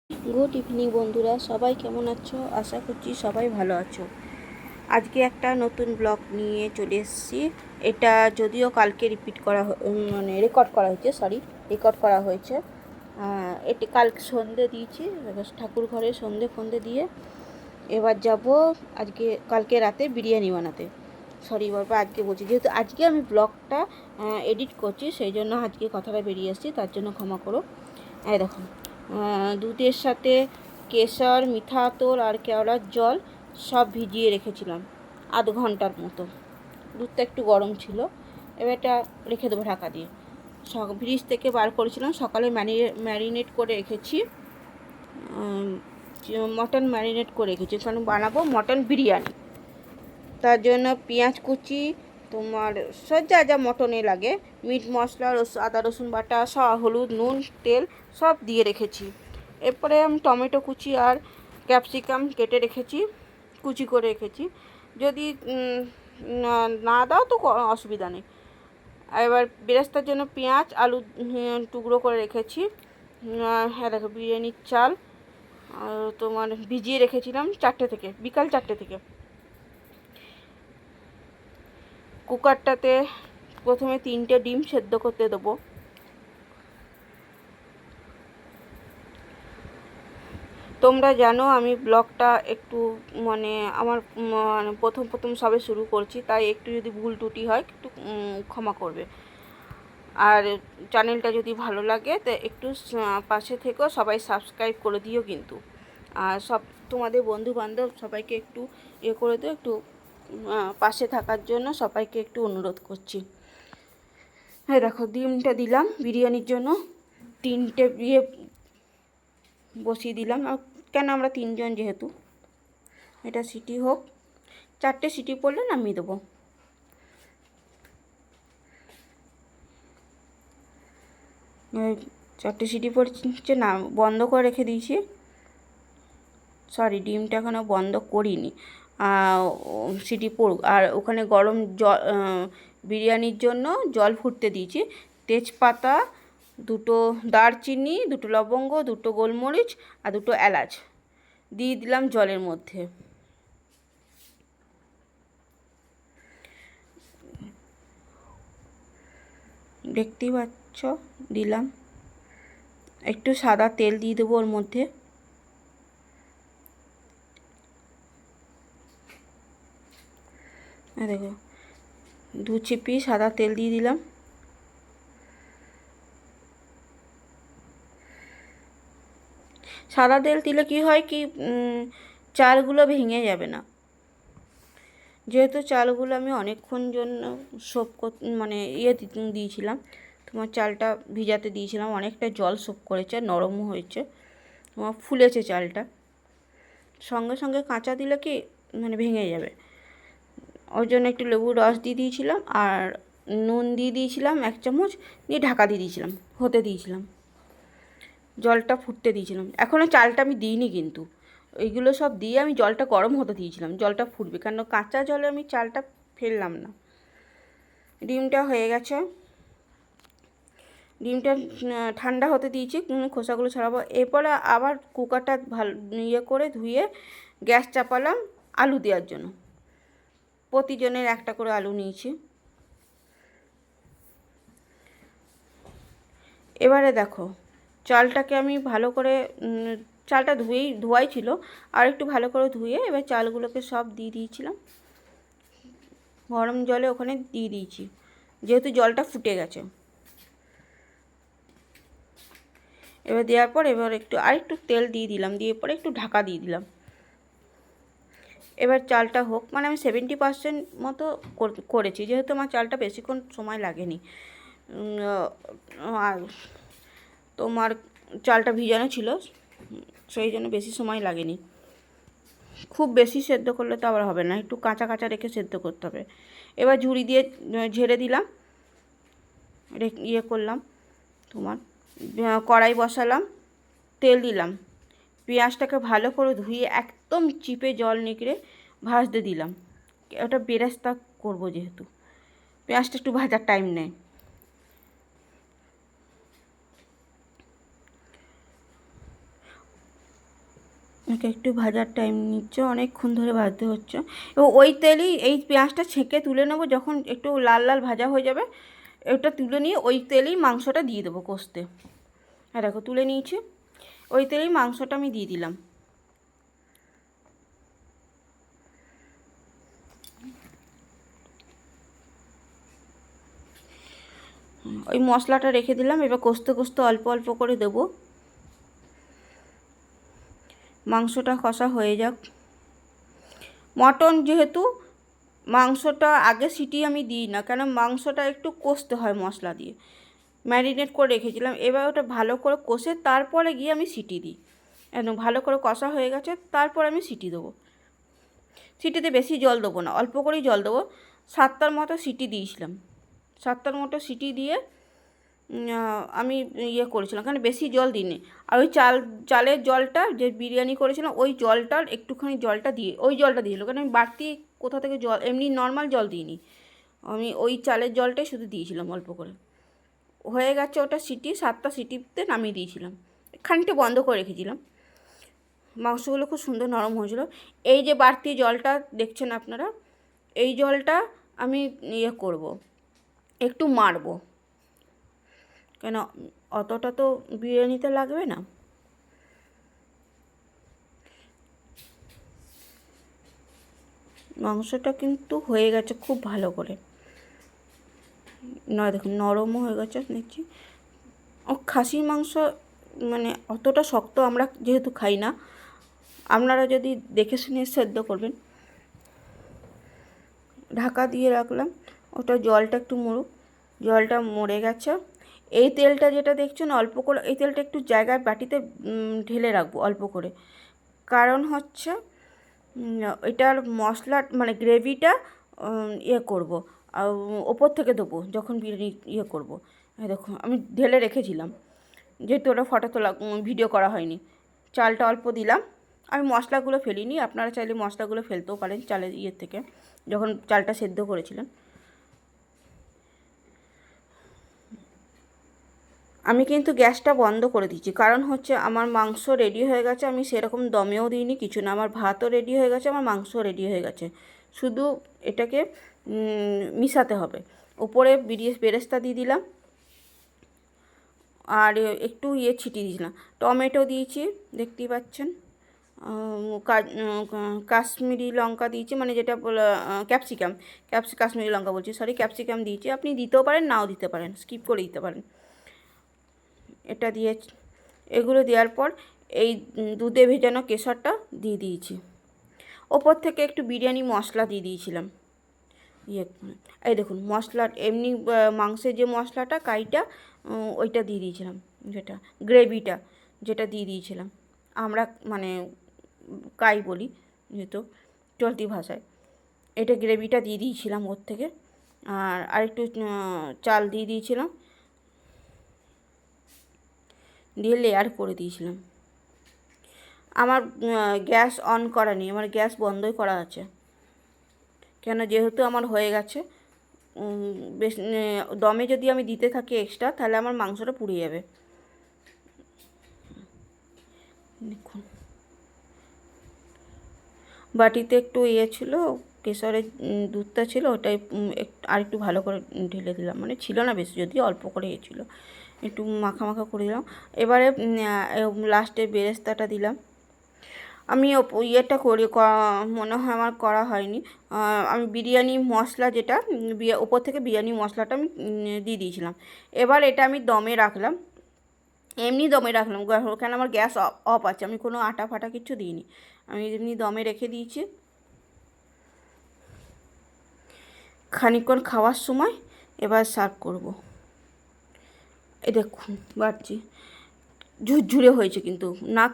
Good evening বন্ধুরা, সবাই কেমন আছো? আশা করছি সবাই ভালো আছো। আজকে একটা নতুন ব্লগ নিয়ে চলে এসেছি। এটা যদিও কালকে রেকর্ড করা হয়েছে, রেকর্ড করা হয়েছে। এটি কালকে সন্ধে দিয়েছি, ঠাকুর ঘরে সন্ধে ফন্ধে দিয়ে এবার যাব কালকে রাতে বিরিয়ানি বানাতে। বাবা, আজকে বলছি, যেহেতু আজকে আমি ব্লগটা এডিট করছি, সেই জন্য আজকে কথাটা বেরিয়ে এসেছি, তার জন্য ক্ষমা করো। দেখো, দুধের সাথে কেশর, মিঠা আতর আর কেওড়ার জল সব ভিজিয়ে রেখেছিলাম আধ ঘন্টার মতো। দুধটা একটু গরম ছিল, এবার এটা রেখে দেবো ঢাকা দিয়ে। ফ্রিজ থেকে বার করেছিলাম, সকালে ম্যারিনেট করে রেখেছি। মটন ম্যারিনেট করে রেখেছি, কারণ বানাবো মটন বিরিয়ানি। তার জন্য পেঁয়াজ কুচি, তোমার সব যা যা মটনে লাগে, মিট মশলা, আদা রসুন বাটা, হলুদ, নুন, তেল সব দিয়ে রেখেছি। এরপরে আমি টমেটো কুচি আর ক্যাপসিকাম কেটে রেখেছি, কুচি করে রেখেছি। যদি না দাও তো অসুবিধা নেই। এবার বেরেস্তার জন্য পেঁয়াজ, আলু টুকরো করে রেখেছি। হ্যাঁ দেখো, বিরিয়ানির চাল তোমার ভিজিয়ে রেখেছিলাম বিকাল 4টে থেকে। কুকারটাতে প্রথমে 3টে ডিম সেদ্ধ করতে দেবো। তোমরা জানো আমি ব্লগটা একটু আমার প্রথম সবে শুরু করছি, তাই একটু যদি ভুল ত্রুটি হয় একটু ক্ষমা করবে। আর চ্যানেলটা যদি ভালো লাগে তো একটু পাশে থেকেও সবাই সাবস্ক্রাইব করে দিও কিন্তু। আর তোমাদের বন্ধুবান্ধব সবাইকে একটু করে দিও, একটু পাশে থাকার জন্য সবাইকে একটু অনুরোধ করছি। হ্যাঁ দেখো, ডিমটা দিলাম বিরিয়ানির জন্য। 3টে বসিয়ে দিলাম, আর কেন আমরা 3জন যেহেতু। এটা সিটি হোক, 4টে সিটি পড়লে নামিয়ে দেবো। চারটে সিটি পড়ছে না, বন্ধ করে রেখে দিয়েছি। ডিমটা এখনও বন্ধ করিনি, সিটি পড়ুক। আর ওখানে গরম জল, বিরিয়ানির জন্য জল ফুটতে দিয়েছি। তেজপাতা, 2টো দারচিনি, 2টো লবঙ্গ, 2টো গোলমরিচ আর 2টো এলাচ দিয়ে দিলাম জলের মধ্যে। দেখতেই পাচ্ছ, দিলাম। একটু সাদা তেল দিয়ে দেবো ওর মধ্যে। দেখো, 2 চিপি সাদা তেল দিয়ে দিলাম। সাদা তেল দিলে কি হয় কি, চালগুলো ভেঙে যাবে না। যেহেতু চালগুলো আমি অনেকক্ষণ জন্য দিয়েছিলাম, তোমার চালটা ভিজাতে দিয়েছিলাম, অনেকটা জল সোপ করেছে, নরমও হয়েছে, তোমার ফুলেছে চালটা। সঙ্গে সঙ্গে কাঁচা দিলে কি ভেঙে যাবে। ওই জন্য একটু লেবুর রস দিয়ে দিয়েছিলাম, আর নুন দিয়ে দিয়েছিলাম 1 চামচ, দিয়ে ঢাকা দিয়ে দিয়েছিলাম, হতে দিয়েছিলাম, জলটা ফুটতে দিয়েছিলাম। এখনও চালটা আমি দিইনি কিন্তু, এইগুলো সব দিয়ে আমি জলটা গরম হতে দিয়েছিলাম, জলটা ফুটবে, কারণ কাঁচা জলে আমি চালটা ফেললাম না। ডিমটা হয়ে গেছে, ডিমটা ঠান্ডা হতে দিয়েছি, খোসাগুলো ছাড়াবো। এরপরে আবার কুকারটা ভালো করে ধুয়ে গ্যাস চাপালাম আলু দেওয়ার জন্য। প্রতিজনের একটা করে আলু নিয়েছি। এবারে দেখো, চালটাকে আমি ভালো করে, চালটা ধোয়াই ছিল, আর একটু ভালো করে ধুয়ে এবার চালগুলোকে সব দিয়ে দিয়েছিলাম গরম জলে, ওখানে দিয়ে দিয়েছি, যেহেতু জলটা ফুটে গেছে। এবার দেওয়ার পর আরেকটু তেল দিয়ে দিলাম, দিয়ে পরে একটু ঢাকা দিয়ে দিলাম। এবার চালটা হোক, আমি 70% মতো করেছি, যেহেতু আমার চালটা বেশিক্ষণ সময় লাগেনি। আর তোমার চালটা ভিজানো ছিল, সেই জন্য বেশি সময় লাগেনি। খুব বেশি সেদ্ধ করলে তো আবার হবে না, একটু কাঁচা কাঁচা রেখে সেদ্ধ করতে হবে। এবার ঝুড়ি দিয়ে ঝেড়ে দিলাম, করলাম, তোমার কড়াই বসালাম, তেল দিলাম, পেঁয়াজটাকে ভালো করে ধুয়ে একদম চিপে জল নিগড়ে ভাজতে দিলাম। ওটা বেরেস্তা করবো, যেহেতু পেঁয়াজটা একটু ভাজার টাইম নেয়। একে একটু ভাজার টাইম নিচ্ছে, অনেকক্ষণ ধরে ভাজতে হচ্ছে। এবং ওই তেলেই এই পেঁয়াজটা ছেঁকে তুলে নেবো, যখন একটু লাল লাল ভাজা হয়ে যাবে এটা তুলে নিয়ে ওই তেলেই মাংসটা দিয়ে দেবো কষতে। আর দেখো তুলে নিয়েছি, ওই তেলেই মাংসটা আমি দিয়ে দিলাম। ওই মশলাটা রেখে দিলাম, এবার কষতে কষতে অল্প অল্প করে দেবো। মাংসটা কষা হয়ে যাক। মটন যেহেতু মাংসটা আগে সিটি আমি দিই না, কেন মাংসটা একটু কষতে হয় মশলা দিয়ে, ম্যারিনেট করে রেখেছিলাম। এবার ওটা ভালো করে কষে তারপরে গিয়ে আমি সিটি দিই। একদম ভালো করে কষা হয়ে গেছে, তারপর আমি সিটি দেবো। সিটিতে বেশি জল দেবো না, অল্প করেই জল দেবো। 7টার মতো সিটি দিয়েছিলাম, 7টার মতো সিটি দিয়ে আমি করেছিলাম, কারণ বেশি জল দিইনি। আর ওই চালের জলটা যে বিরিয়ানি করেছিলাম ওই জলটার একটুখানি জলটা দিয়ে ওই জলটা দিয়েছিল, কারণ আমি বাড়তি কোথা থেকে জল এমনি নর্মাল জল দিইনি, আমি ওই চালের জলটাই শুধু দিয়েছিলাম অল্প করে। হয়ে গেছে ওটা সিটি, 7টা সিটিতে নামিয়ে দিয়েছিলাম, খানিকটা বন্ধ করে রেখেছিলাম। মাংসগুলো খুব সুন্দর নরম হয়েছিল। এই যে বাড়তি জলটা দেখছেন আপনারা, এই জলটা আমি করব, একটু মারবো, কেন অতটা তো বিরিয়ানিতে লাগবে না। মাংসটা কিন্তু হয়ে গেছে খুব ভালো করে, না দেখুন নরমও হয়ে গেছে দেখছি। ও খাসির মাংস মানে অতটা শক্ত আমরা যেহেতু খাই না, আপনারা যদি দেখে শুনে সেদ্ধ করবেন। ঢাকা দিয়ে রাখলাম, ওটা জলটা একটু মরুক। জলটা মরে গেছে। এই তেলটা যেটা দেখছেন অল্প করে, এই তেলটা একটু জায়গায় বাটিতে ঢেলে রাখবো অল্প করে, কারণ হচ্ছে এটার মশলা মানে গ্রেভিটা করব, ওপর থেকে দেবো যখন বিরিয়ানি করব। দেখো আমি ঢেলে রেখেছিলাম, যেহেতু ওটা ফটো তোলা ভিডিও করা হয়নি। চালটা অল্প দিলাম, আমি মশলাগুলো ফেলিনি, আপনারা চাইলে মশলাগুলো ফেলতেও পারেন চালের থেকে, যখন চালটা সেদ্ধ করেছিলেন। আমি কিন্তু গ্যাসটা বন্ধ করে দিচ্ছি, কারণ হচ্ছে আমার মাংস রেডি হয়ে গেছে, আমি সেরকম দমেও দিইনি কিছু না, আমার ভাতও রেডি হয়ে গেছে, আমার মাংসও রেডি হয়ে গেছে, শুধু এটাকে মিশাতে হবে। ওপরে বেরেস্তা দিয়ে দিলাম, আর একটু ছিটিয়ে দিয়েছিলাম, টমেটো দিয়েছি দেখতেই পাচ্ছেন, কাশ্মীরি লঙ্কা দিয়েছি, মানে যেটা ক্যাপসিকাম, কাশ্মীরি লঙ্কা বলছি, সরি ক্যাপসিকাম দিয়েছি। আপনি দিতেও পারেন নাও দিতে পারেন, স্কিপ করে দিতে পারেন। এটা দিয়ে এগুলো দেওয়ার পর এই দুধে ভেজানো কেশরটা দিয়ে দিয়েছি। ওপর থেকে একটু বিরিয়ানি মশলা দিয়ে দিয়েছিলাম। এই দেখুন মশলা এমনি মাংসের যে মশলাটা কাইটা ওইটা দিয়ে দিয়েছিলাম, যেটা গ্রেভিটা যেটা দিয়ে দিয়েছিলাম, আমরা মানে কাই বলি যেহেতু চলতি ভাষায়, এটা গ্রেভিটা দিয়ে দিয়েছিলাম ওর থেকে। আর আরেকটু চাল দিয়ে দিয়েছিলাম, দিয়ে লেয়ার করে দিয়েছিলাম। আমার গ্যাস অন করা নেই, আমার গ্যাস বন্ধই করা আছে, কেন যেহেতু আমার হয়ে গেছে। বেশ দমে যদি আমি দিতে থাকি এক্সট্রা, তাহলে আমার মাংসটা পুড়ে যাবে। দেখুন বাটিতে একটু ছিল, কেশরের দুধটা ছিল, ওটাই আর একটু ভালো করে ঢেলে দিলাম, মানে ছিল না বেশি, যদি অল্প করে ছিল, একটু মাখা মাখা করে দিলাম। এবারে লাস্টে বেরেস্তাটা দিলাম। আমি করি, মনে হয় আমার করা হয়নি। আমি বিরিয়ানি মশলা যেটা ওপর থেকে বিরিয়ানি মশলাটা আমি দিয়ে দিয়েছিলাম। এবার এটা আমি দমে রাখলাম, এমনি দমে রাখলাম, কেন আমার গ্যাস অফ আছে, আমি কোনো আটা ফাটা কিছু দিইনি, আমি এমনি দমে রেখে দিয়েছি। খানিকক্ষণ খাওয়ার সময় এবার সার্ভ করব। এই দেখুন বাড়ছি, ঝুরঝুরে হয়েছে কিন্তু না।